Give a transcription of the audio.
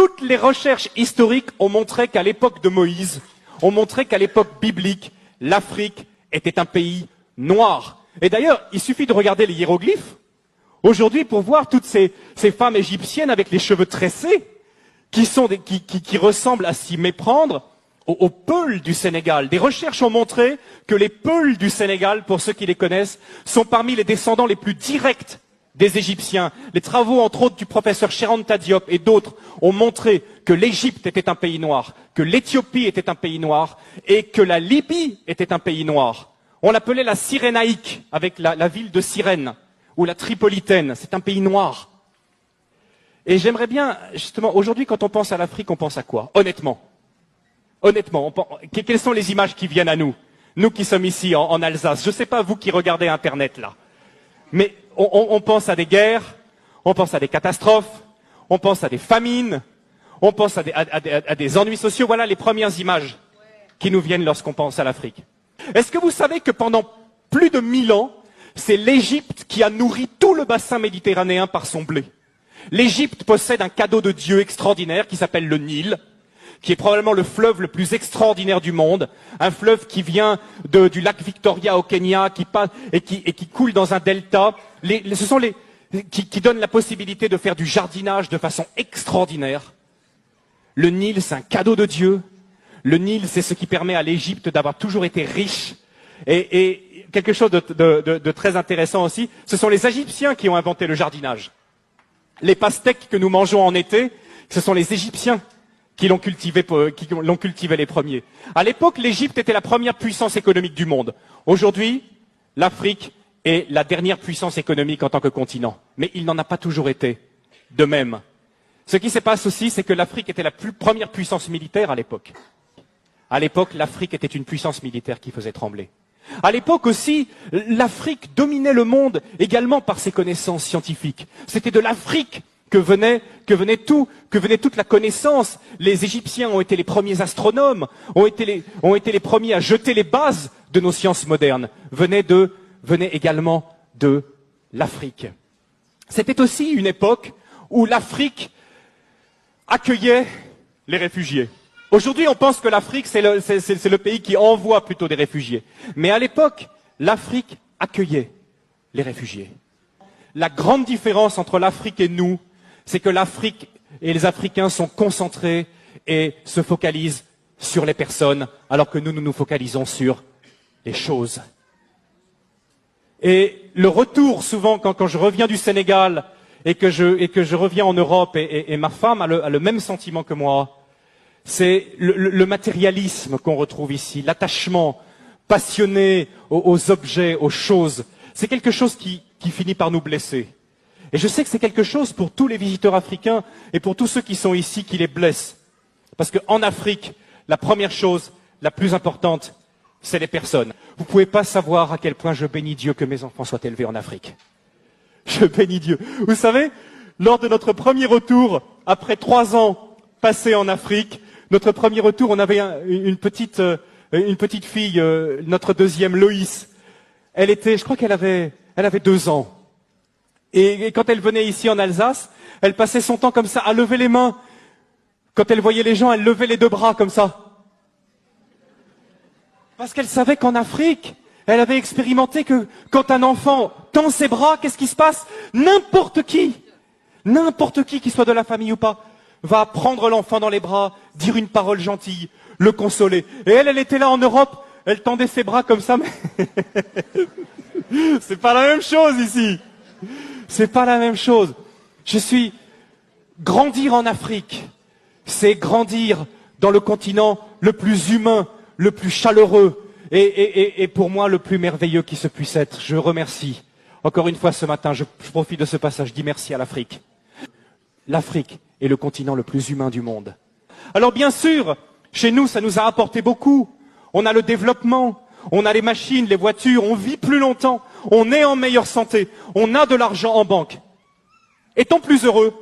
toutes les recherches historiques ont montré qu'à l'époque de Moïse, ont montré qu'à l'époque biblique, l'Afrique était un pays noir. Et d'ailleurs, il suffit de regarder les hiéroglyphes aujourd'hui pour voir toutes ces femmes égyptiennes avec les cheveux tressés qui ressemblent à s'y méprendre aux Peuls du Sénégal. Des recherches ont montré que les Peuls du Sénégal, pour ceux qui les connaissent, sont parmi les descendants les plus directs des Égyptiens. Les travaux, entre autres, du professeur Cheranta Diop et d'autres ont montré que l'Égypte était un pays noir, que l'Éthiopie était un pays noir et que la Libye était un pays noir. On l'appelait la Cyrénaïque, avec la ville de Cyrène, ou la Tripolitaine. C'est un pays noir. Et j'aimerais bien, justement, aujourd'hui, quand on pense à l'Afrique, on pense à quoi? Honnêtement, quelles sont les images qui viennent à nous? Nous qui sommes ici, en Alsace. Je ne sais pas, vous qui regardez Internet, là. Mais on pense à des guerres, on pense à des catastrophes, on pense à des famines, on pense à des ennuis sociaux. Voilà les premières images qui nous viennent lorsqu'on pense à l'Afrique. Est-ce que vous savez que pendant plus de 1000 ans, c'est l'Égypte qui a nourri tout le bassin méditerranéen par son blé? L'Égypte possède un cadeau de Dieu extraordinaire qui s'appelle le Nil, qui est probablement le fleuve le plus extraordinaire du monde, un fleuve qui vient du lac Victoria au Kenya, qui passe et qui coule dans un delta. Ce sont qui donnent la possibilité de faire du jardinage de façon extraordinaire. Le Nil, c'est un cadeau de Dieu. Le Nil, c'est ce qui permet à l'Égypte d'avoir toujours été riche. Et quelque chose de très intéressant aussi, ce sont les Égyptiens qui ont inventé le jardinage. Les pastèques que nous mangeons en été, ce sont les Égyptiens qui l'ont cultivé les premiers. À l'époque, l'Égypte était la première puissance économique du monde. Aujourd'hui, l'Afrique est la dernière puissance économique en tant que continent. Mais il n'en a pas toujours été de même. Ce qui se passe aussi, c'est que l'Afrique était la première puissance militaire à l'époque. À l'époque, l'Afrique était une puissance militaire qui faisait trembler. À l'époque aussi, l'Afrique dominait le monde également par ses connaissances scientifiques. C'était de l'Afrique que venait toute la connaissance. Les Égyptiens ont été les premiers astronomes, ont été les premiers à jeter les bases de nos sciences modernes. Venait également de l'Afrique. C'était aussi une époque où l'Afrique accueillait les réfugiés. Aujourd'hui, on pense que l'Afrique, c'est le pays qui envoie plutôt des réfugiés. Mais à l'époque, l'Afrique accueillait les réfugiés. La grande différence entre l'Afrique et nous, c'est que l'Afrique et les Africains sont concentrés et se focalisent sur les personnes, alors que nous nous focalisons sur les choses. Et le retour, souvent, quand je reviens du Sénégal et que je reviens en Europe, et ma femme a le même sentiment que moi, c'est le matérialisme qu'on retrouve ici, l'attachement passionné aux objets, aux choses. C'est quelque chose qui finit par nous blesser. Et je sais que c'est quelque chose pour tous les visiteurs africains et pour tous ceux qui sont ici qui les blessent. Parce qu'en Afrique, la première chose, la plus importante, c'est les personnes. Vous ne pouvez pas savoir à quel point je bénis Dieu que mes enfants soient élevés en Afrique. Je bénis Dieu. Vous savez, lors de notre premier retour, après 3 ans passés en Afrique, notre premier retour, on avait une petite fille, notre deuxième, Loïs. Je crois qu'elle avait 2 ans. Et quand elle venait ici en Alsace, elle passait son temps comme ça, à lever les mains. Quand elle voyait les gens, elle levait les 2 bras comme ça. Parce qu'elle savait qu'en Afrique, elle avait expérimenté que quand un enfant tend ses bras, qu'est-ce qui se passe? N'importe qui soit de la famille ou pas, va prendre l'enfant dans les bras, dire une parole gentille, le consoler. Et elle était là en Europe, elle tendait ses bras comme ça, mais c'est pas la même chose ici. C'est pas la même chose. Grandir en Afrique, c'est grandir dans le continent le plus humain, le plus chaleureux, et pour moi le plus merveilleux qui se puisse être. Je remercie. Encore une fois ce matin, je profite de ce passage, je dis merci à l'Afrique. L'Afrique est le continent le plus humain du monde. Alors bien sûr, chez nous, ça nous a apporté beaucoup. On a le développement, on a les machines, les voitures, on vit plus longtemps, on est en meilleure santé, on a de l'argent en banque. Est-on plus heureux?